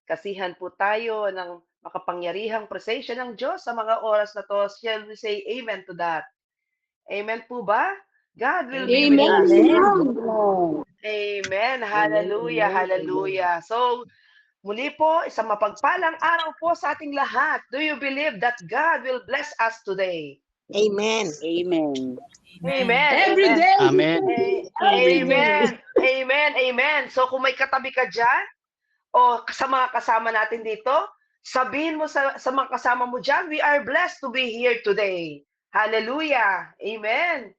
Kasihan po tayo ng makapangyarihang presensya ng Diyos sa mga oras na 'to. Shall we say amen to that? Amen po ba? God will be with Amen. us. Amen. Amen. Amen. Hallelujah, Amen. Amen. hallelujah. So, muli po, isang mapagpalang araw po sa ating lahat. Do you believe that God will bless us today? Amen. Amen. Amen. Amen, Every amen. day, Amen. every Amen. day. Amen. Amen. So kung may katabi ka dyan, o sa mga kasama natin dito, sabihin mo sa mga kasama mo dyan, we are blessed to be here today. Hallelujah. Amen.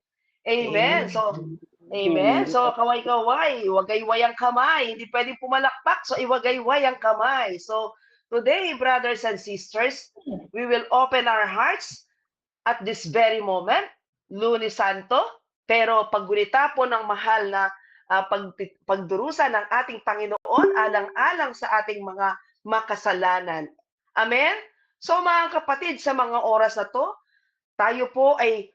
Amen. Amen. So, amen. Amen. So, kaway-kaway, iwagayway ang kamay. Hindi pwedeng pumalakpak, so iwagayway ang kamay. So, today, brothers and sisters, we will open our hearts at this very moment, Lunes Santo, pero paggunita po ng mahal na pagdurusa ng ating Panginoon alang-alang sa ating mga makasalanan. Amen? So mga kapatid, sa mga oras na to, tayo po ay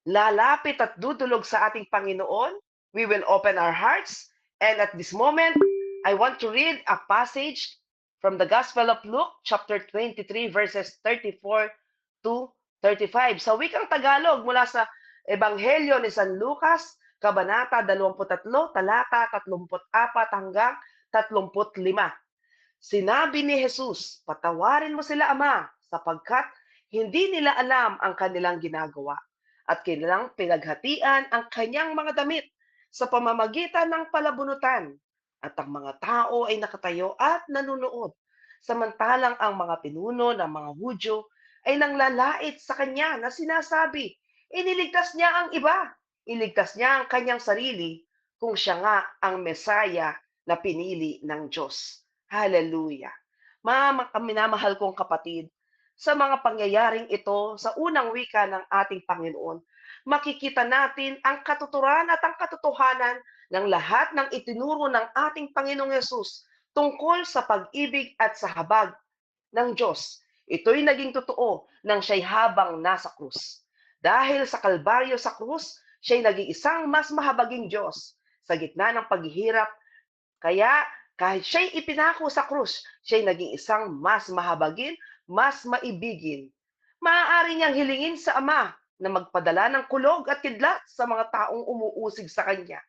lalapit at dudulog sa ating Panginoon. We will open our hearts. And at this moment, I want to read a passage from the Gospel of Luke, chapter 23, verses 34 to 35. Sa wikang Tagalog, mula sa Ebanghelyo ni San Lucas, Kabanata 23, talata 34 hanggang 35. Sinabi ni Jesus, patawarin mo sila, Ama, sapagkat hindi nila alam ang kanilang ginagawa at kanilang pinaghatian ang kanyang mga damit sa pamamagitan ng palabunutan. At ang mga tao ay nakatayo at nanunood. Samantalang ang mga pinuno ng mga Hudyo ay nanglalait sa kanya na sinasabi, iniligtas niya ang iba. Iligtas niya ang kanyang sarili kung siya nga ang Mesaya na pinili ng Diyos. Hallelujah. Minamahal kong kapatid, sa mga pangyayaring ito, sa unang wika ng ating Panginoon, makikita natin ang katuturan at ang katotohanan ng lahat ng itinuro ng ating Panginoong Yesus tungkol sa pag-ibig at sa habag ng Diyos. Ito'y naging totoo nang siya'y habang nasa krus. Dahil sa kalbaryo sa krus, siya'y naging isang mas mahabaging Diyos sa gitna ng paghihirap. Kaya kahit siya'y ipinako sa krus, siya'y naging isang mas mahabagin, mas maibigin. Maaari niyang hilingin sa Ama na magpadala ng kulog at kidlat sa mga taong umuusig sa Kanya.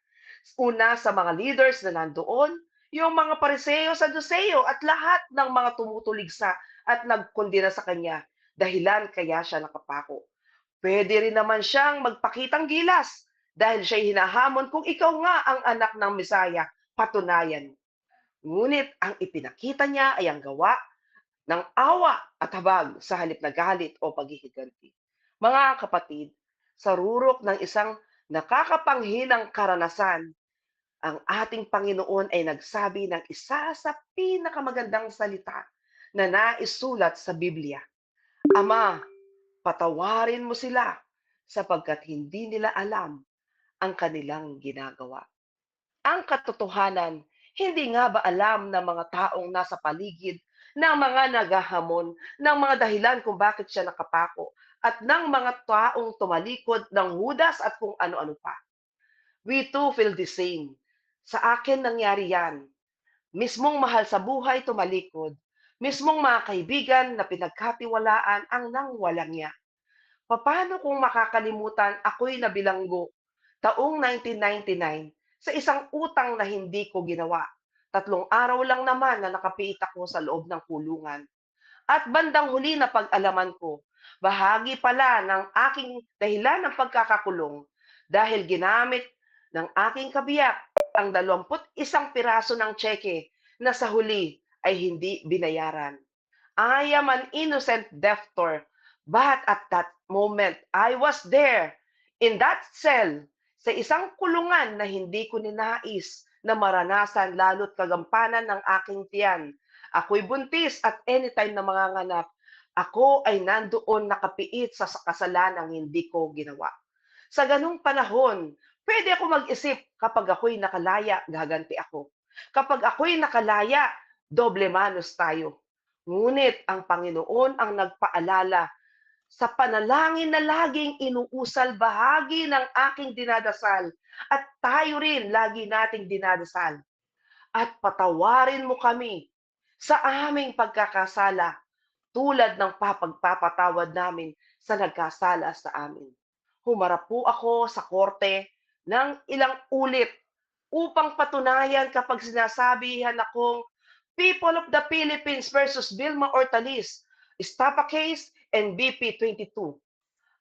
Una sa mga leaders na nandoon, yung mga pariseo sa Duseo at lahat ng mga tumutuligsa at nagkundina sa Kanya. Dahilan kaya siya nakapako. Pwede rin naman siyang magpakitang gilas dahil siya'y hinahamon kung ikaw nga ang anak ng Mesaya, patunayan. Ngunit ang ipinakita niya ay ang gawa ng awa at habag sa halip na galit o paghihiganti. Mga kapatid, sa rurok ng isang nakakapanghinang karanasan, ang ating Panginoon ay nagsabi ng isa sa pinakamagandang salita na naisulat sa Biblia. Ama, patawarin mo sila sapagkat hindi nila alam ang kanilang ginagawa. Ang katotohanan, hindi nga ba alam ng mga taong nasa paligid, ng mga naghahamon, ng mga dahilan kung bakit siya nakapako, at ng mga taong tumalikod ng hudas at kung ano-ano pa. We too feel the same. Sa akin nangyari yan. Mismong mahal sa buhay tumalikod. Mismong mga kaibigan na pinagkatiwalaan ang nangwalang niya. Paano kung makakalimutan ako'y nabilanggo taong 1999 sa isang utang na hindi ko ginawa? 3 araw lang naman na nakapiit ako sa loob ng kulungan. At bandang huli na pag-alaman ko, bahagi pala ng aking dahilan ng pagkakakulong dahil ginamit ng aking kabiyak ang 21 piraso ng tseke na sa huli ay hindi binayaran. I am an innocent debtor, but at that moment, I was there, in that cell, sa isang kulungan na hindi ko ninais na maranasan lalo't kagampanan ng aking tiyan. Ako'y buntis at anytime na manganganak, ako ay nandoon nakapiit sa kasalanang hindi ko ginawa. Sa ganung panahon, pwede ako mag-isip kapag ako'y nakalaya, gaganti ako. Kapag ako'y nakalaya, doble manos tayo. Ngunit ang Panginoon ang nagpaalala sa panalangin na laging inuusal bahagi ng aking dinadasal at tayo rin lagi nating dinadasal. At patawarin mo kami sa aming pagkakasala tulad ng pagpapatawad namin sa nagkasala sa amin. Humarap po ako sa korte ng ilang ulit upang patunayan kapag sinasabihan akong People of the Philippines versus Vilma Ortaliz, Estapa case and BP 22.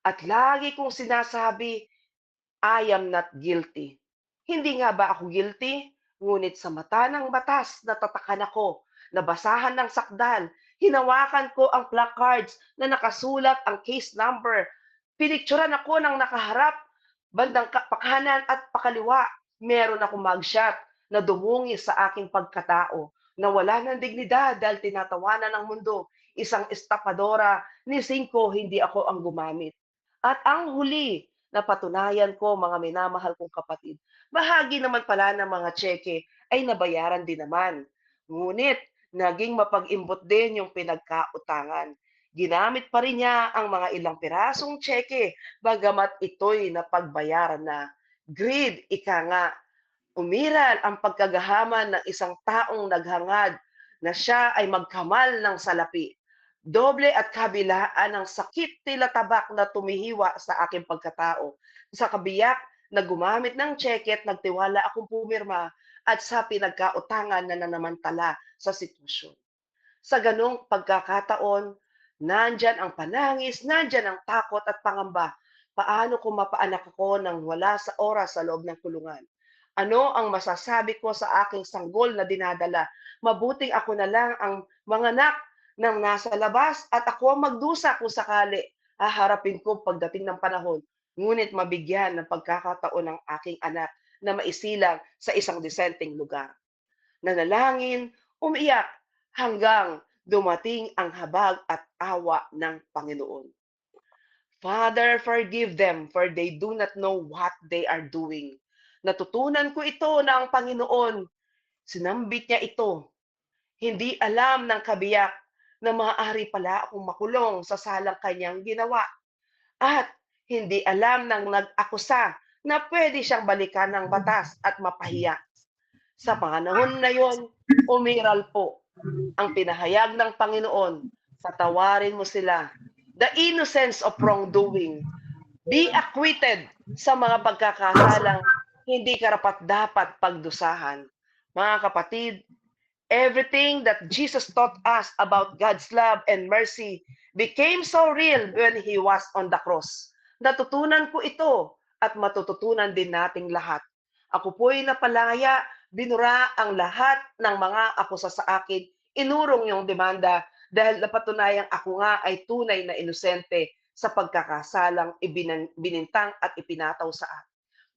At lagi kong sinasabi, I am not guilty. Hindi nga ba ako guilty? Ngunit sa mata ng batas, natatakan ako, nabasahan ng sakdal, hinawakan ko ang placards na nakasulat ang case number, pinicturan ako ng nakaharap, bandang pakanan at pakaliwa, meron akong mugshot na dumungis sa aking pagkatao, na wala ng dignidad dahil tinatawanan ng mundo, isang estapadora, ni Cinco, hindi ako ang gumamit. At ang huli, napatunayan ko, mga minamahal kong kapatid, bahagi naman pala ng mga tseke ay nabayaran din naman. Ngunit, naging mapag-imbot din yung pinagkautangan. Ginamit pa rin niya ang mga ilang pirasong tseke, bagamat ito'y napagbayaran na. Greed, ika nga, umiral ang pagkagahaman ng isang taong naghangad na siya ay magkamal ng salapi. Doble at kabilaan ng sakit tila tabak na tumihiwa sa aking pagkatao. Sa kabiyak na gumamit ng tseke at nagtiwala akong pumirma at sa pinagkautangan na nanamantala sa sitwasyon. Sa ganong pagkakataon, nandyan ang panangis, nandyan ang takot at pangamba. Paano kung mapaanak ako nang wala sa oras sa loob ng kulungan? Ano ang masasabi ko sa aking sanggol na dinadala? Mabuting ako na lang ang manganak ng nasa labas at ako ang magdusa kung sakali. Haharapin ko pagdating ng panahon. Ngunit mabigyan ng pagkakataon ng aking anak na maisilang sa isang disenteng lugar. Nanalangin, umiyak, hanggang dumating ang habag at awa ng Panginoon. Father, forgive them, for they do not know what they are doing. Natutunan ko ito na ang Panginoon, sinambit niya ito. Hindi alam ng kabiyak na maaari pala akong makulong sa salang kanyang ginawa. At hindi alam ng nag-akusa na pwede siyang balikan ng batas at mapahiya. Sa panahon na yon, umiral po ang pinahayag ng Panginoon. Patawarin mo sila. The innocence of wrongdoing. Be acquitted sa mga pagkakasalang hindi karapat-dapat pagdusahan. Mga kapatid, everything that Jesus taught us about God's love and mercy became so real when He was on the cross. Natutunan ko ito at matututunan din nating lahat. Ako po'y napalaya, binura ang lahat ng mga akusa sa akin, inurong yung demanda dahil napatunayang ako nga ay tunay na inosente sa pagkakasalang binintang at ipinataw sa akin.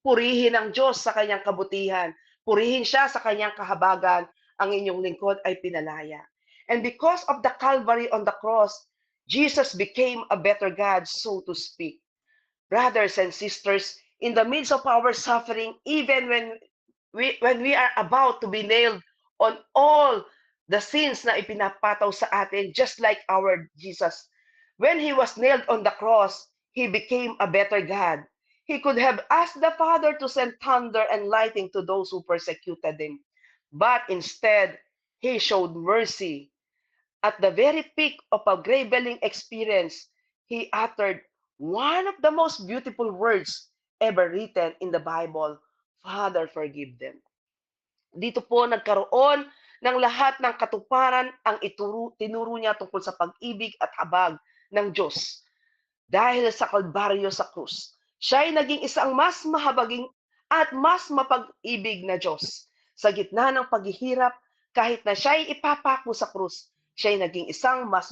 Purihin ang Diyos sa kanyang kabutihan. Purihin siya sa kanyang kahabagan. Ang inyong lingkod ay pinalaya. And because of the Calvary on the cross, Jesus became a better God, so to speak. Brothers and sisters, in the midst of our suffering, even when we are about to be nailed on all the sins na ipinapataw sa atin, just like our Jesus, when He was nailed on the cross, He became a better God. He could have asked the Father to send thunder and lightning to those who persecuted Him. But instead, He showed mercy. At the very peak of a graveling experience, He uttered one of the most beautiful words ever written in the Bible, Father, forgive them. Dito po nagkaroon ng lahat ng katuparan ang tinuro niya tungkol sa pag-ibig at habag ng Diyos. Dahil sa Kalbaryo sa krus, siya ay naging isang mas mahabaging at mas mapag-ibig na Diyos. Sa gitna ng paghihirap, kahit na siya ay ipapako sa krus, siya ay naging isang mas